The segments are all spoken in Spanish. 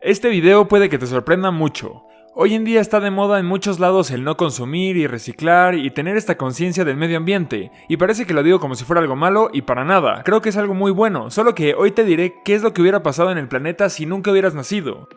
Este video puede que te sorprenda mucho. Hoy en día está de moda en muchos lados el no consumir y reciclar y tener esta conciencia del medio ambiente, y parece que lo digo como si fuera algo malo y para nada, creo que es algo muy bueno, solo que hoy te diré qué es lo que hubiera pasado en el planeta si nunca hubieras nacido.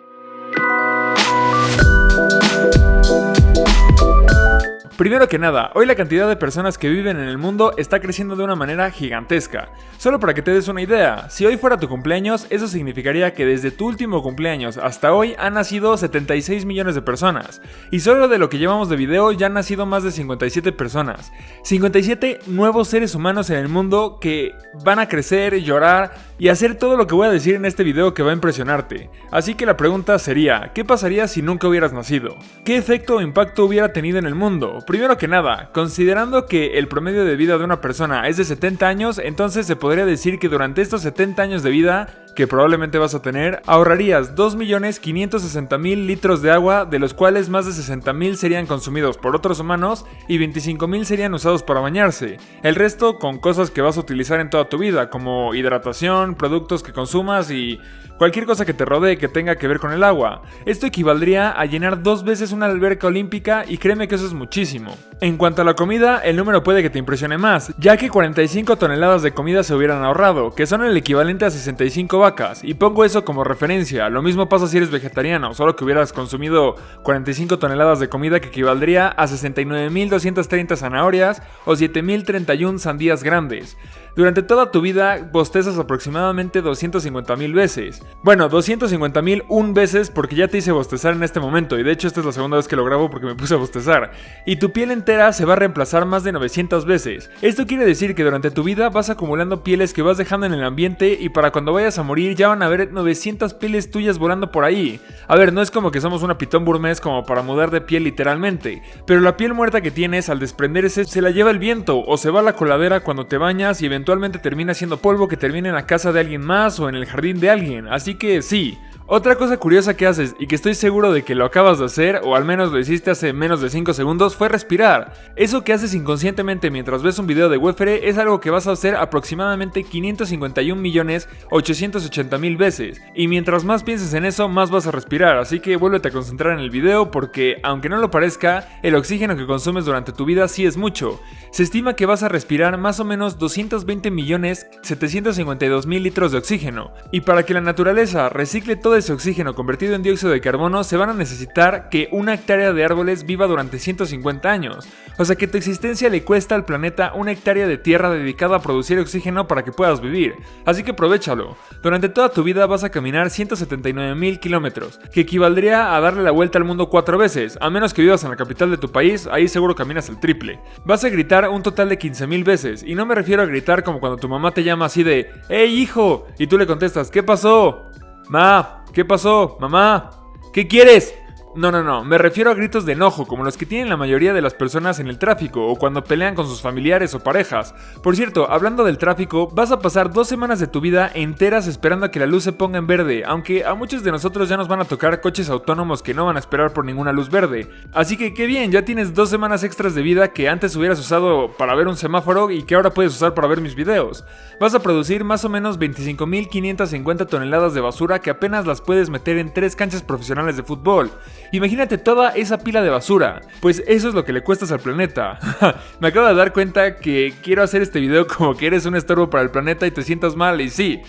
Primero que nada, hoy la cantidad de personas que viven en el mundo está creciendo de una manera gigantesca. Solo para que te des una idea, si hoy fuera tu cumpleaños, eso significaría que desde tu último cumpleaños hasta hoy han nacido 76 millones de personas. Y solo de lo que llevamos de video ya han nacido más de 57 personas. 57 nuevos seres humanos en el mundo que van a crecer, llorar y hacer todo lo que voy a decir en este video que va a impresionarte. Así que la pregunta sería, ¿qué pasaría si nunca hubieras nacido? ¿Qué efecto o impacto hubiera tenido en el mundo? Primero que nada, considerando que el promedio de vida de una persona es de 70 años, entonces se podría decir que durante estos 70 años de vida, que probablemente vas a tener, ahorrarías 2.560.000 litros de agua, de los cuales más de 60.000 serían consumidos por otros humanos y 25.000 serían usados para bañarse. El resto con cosas que vas a utilizar en toda tu vida, como hidratación, productos que consumas y cualquier cosa que te rodee que tenga que ver con el agua. Esto equivaldría a llenar 2 veces una alberca olímpica y créeme que eso es muchísimo. En cuanto a la comida, el número puede que te impresione más, ya que 45 toneladas de comida se hubieran ahorrado, que son el equivalente a 65 vacas, y pongo eso como referencia. Lo mismo pasa si eres vegetariano, solo que hubieras consumido 45 toneladas de comida que equivaldría a 69.230 zanahorias o 7.031 sandías grandes. Durante toda tu vida bostezas aproximadamente 250.000 veces. Bueno, 250.001 veces porque ya te hice bostezar en este momento, y de hecho esta es la segunda vez que lo grabo porque me puse a bostezar. Y tu piel entera se va a reemplazar más de 900 veces. Esto quiere decir que durante tu vida vas acumulando pieles que vas dejando en el ambiente, y para cuando vayas a morir ya van a haber 900 pieles tuyas volando por ahí. A ver, no es como que somos una pitón burmés como para mudar de piel literalmente, pero la piel muerta que tienes al desprenderse se la lleva el viento o se va a la coladera cuando te bañas y eventualmente termina siendo polvo que termina en la casa de alguien más o en el jardín de alguien, así que sí. Otra cosa curiosa que haces, y que estoy seguro de que lo acabas de hacer, o al menos lo hiciste hace menos de 5 segundos, fue respirar. Eso que haces inconscientemente mientras ves un video de Wefere es algo que vas a hacer aproximadamente 551.880.000 veces. Y mientras más pienses en eso, más vas a respirar, así que vuélvete a concentrar en el video porque, aunque no lo parezca, el oxígeno que consumes durante tu vida sí es mucho. Se estima que vas a respirar más o menos 220.752.000 litros de oxígeno. Y para que la naturaleza recicle todo ese oxígeno convertido en dióxido de carbono, se van a necesitar que 1 hectárea de árboles viva durante 150 años. O sea que tu existencia le cuesta al planeta 1 hectárea de tierra dedicada a producir oxígeno para que puedas vivir. Así que aprovéchalo. Durante toda tu vida vas a caminar 179.000 kilómetros, que equivaldría a darle la vuelta al mundo 4 veces, a menos que vivas en la capital de tu país, ahí seguro caminas el triple. Vas a gritar un total de 15.000 veces, y no me refiero a gritar como cuando tu mamá te llama así de ¡Hey hijo! Y tú le contestas ¿qué pasó? Ma, ¿qué pasó? Mamá, ¿qué quieres? No, me refiero a gritos de enojo, como los que tienen la mayoría de las personas en el tráfico, o cuando pelean con sus familiares o parejas. Por cierto, hablando del tráfico, vas a pasar 2 semanas de tu vida enteras esperando a que la luz se ponga en verde, aunque a muchos de nosotros ya nos van a tocar coches autónomos que no van a esperar por ninguna luz verde. Así que qué bien, ya tienes 2 semanas extras de vida que antes hubieras usado para ver un semáforo y que ahora puedes usar para ver mis videos. Vas a producir más o menos 25.550 toneladas de basura que apenas las puedes meter en 3 canchas profesionales de fútbol. Imagínate toda esa pila de basura. Pues eso es lo que le cuestas al planeta. Me acabo de dar cuenta que quiero hacer este video como que eres un estorbo para el planeta y te sientas mal, y sí,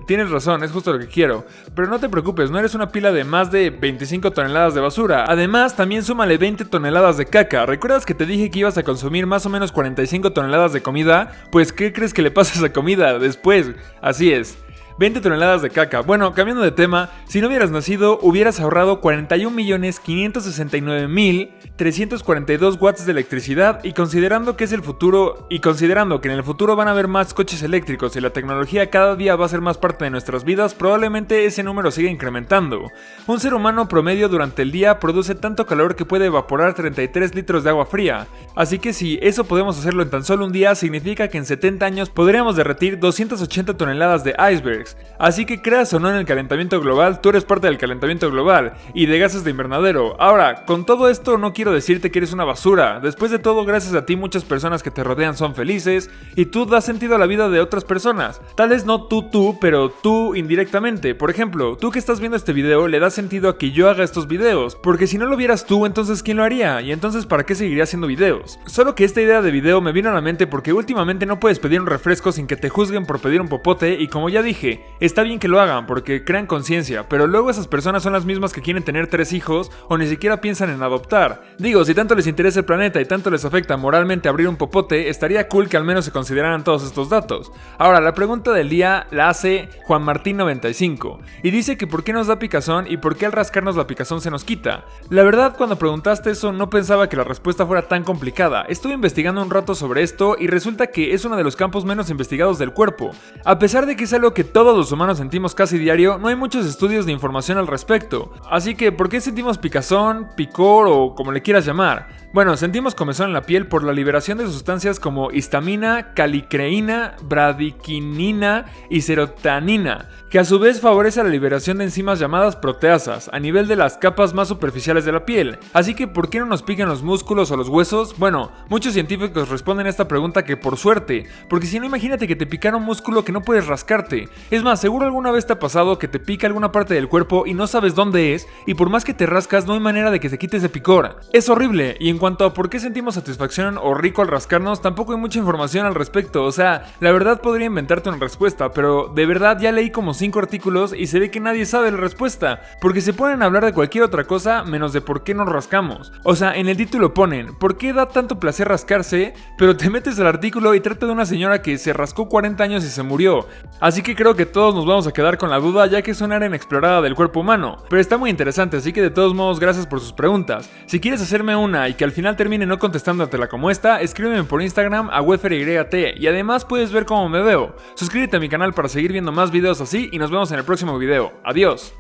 tienes razón, es justo lo que quiero. Pero no te preocupes, no eres una pila de más de 25 toneladas de basura. Además, también súmale 20 toneladas de caca. ¿Recuerdas que te dije que ibas a consumir más o menos 45 toneladas de comida? Pues ¿qué crees que le pasa a esa comida después? Así es. 20 toneladas de caca. Bueno, cambiando de tema, si no hubieras nacido, hubieras ahorrado 41.569.342 watts de electricidad, y considerando que es el futuro, y considerando que en el futuro van a haber más coches eléctricos y la tecnología cada día va a ser más parte de nuestras vidas, probablemente ese número siga incrementando. Un ser humano promedio durante el día produce tanto calor que puede evaporar 33 litros de agua fría. Así que si eso podemos hacerlo en tan solo un día, significa que en 70 años podríamos derretir 280 toneladas de iceberg. Vortex. Así que creas o no en el calentamiento global, tú eres parte del calentamiento global y de gases de invernadero. Ahora, con todo esto no quiero decirte que eres una basura. Después de todo, gracias a ti muchas personas que te rodean son felices y tú das sentido a la vida de otras personas. Tal vez no tú, pero tú indirectamente. Por ejemplo, tú que estás viendo este video le das sentido a que yo haga estos videos, porque si no lo vieras tú, entonces ¿quién lo haría? Y entonces ¿para qué seguiría haciendo videos? Solo que esta idea de video me vino a la mente porque últimamente no puedes pedir un refresco sin que te juzguen por pedir un popote y como ya dije, está bien que lo hagan porque crean conciencia, pero luego esas personas son las mismas que quieren tener 3 hijos o ni siquiera piensan en adoptar. Digo, si tanto les interesa el planeta y tanto les afecta moralmente abrir un popote, estaría cool que al menos se consideraran todos estos datos. Ahora, la pregunta del día la hace Juan Martín 95 y dice que por qué nos da picazón y por qué al rascarnos la picazón se nos quita. La verdad, cuando preguntaste eso no pensaba que la respuesta fuera tan complicada. Estuve investigando un rato sobre esto y resulta que es uno de los campos menos investigados del cuerpo. A pesar de que es algo que todos los humanos sentimos casi diario, no hay muchos estudios de información al respecto. Así que, ¿por qué sentimos picazón, picor o como le quieras llamar? Bueno, sentimos comezón en la piel por la liberación de sustancias como histamina, calicreína, bradiquinina y serotonina, que a su vez favorece la liberación de enzimas llamadas proteasas a nivel de las capas más superficiales de la piel. Así que, ¿por qué no nos pican los músculos o los huesos? Bueno, muchos científicos responden a esta pregunta que por suerte, porque si no, imagínate que te picara un músculo que no puedes rascarte. Es más, seguro alguna vez te ha pasado que te pica alguna parte del cuerpo y no sabes dónde es, y por más que te rascas no hay manera de que se quite ese picor. Es horrible, y en cuanto a por qué sentimos satisfacción o rico al rascarnos, tampoco hay mucha información al respecto. O sea, la verdad podría inventarte una respuesta, pero de verdad ya leí como 5 artículos y se ve que nadie sabe la respuesta, porque se ponen a hablar de cualquier otra cosa menos de por qué nos rascamos. O sea, en el título ponen, ¿por qué da tanto placer rascarse? Pero te metes al artículo y trata de una señora que se rascó 40 años y se murió. Así que creo que todos nos vamos a quedar con la duda, ya que es un área inexplorada del cuerpo humano. Pero está muy interesante, así que de todos modos gracias por sus preguntas. Si quieres hacerme una y que al final termine no contestándotela como esta, escríbeme por Instagram a weferyt y además puedes ver cómo me veo. Suscríbete a mi canal para seguir viendo más videos así y nos vemos en el próximo video. Adiós.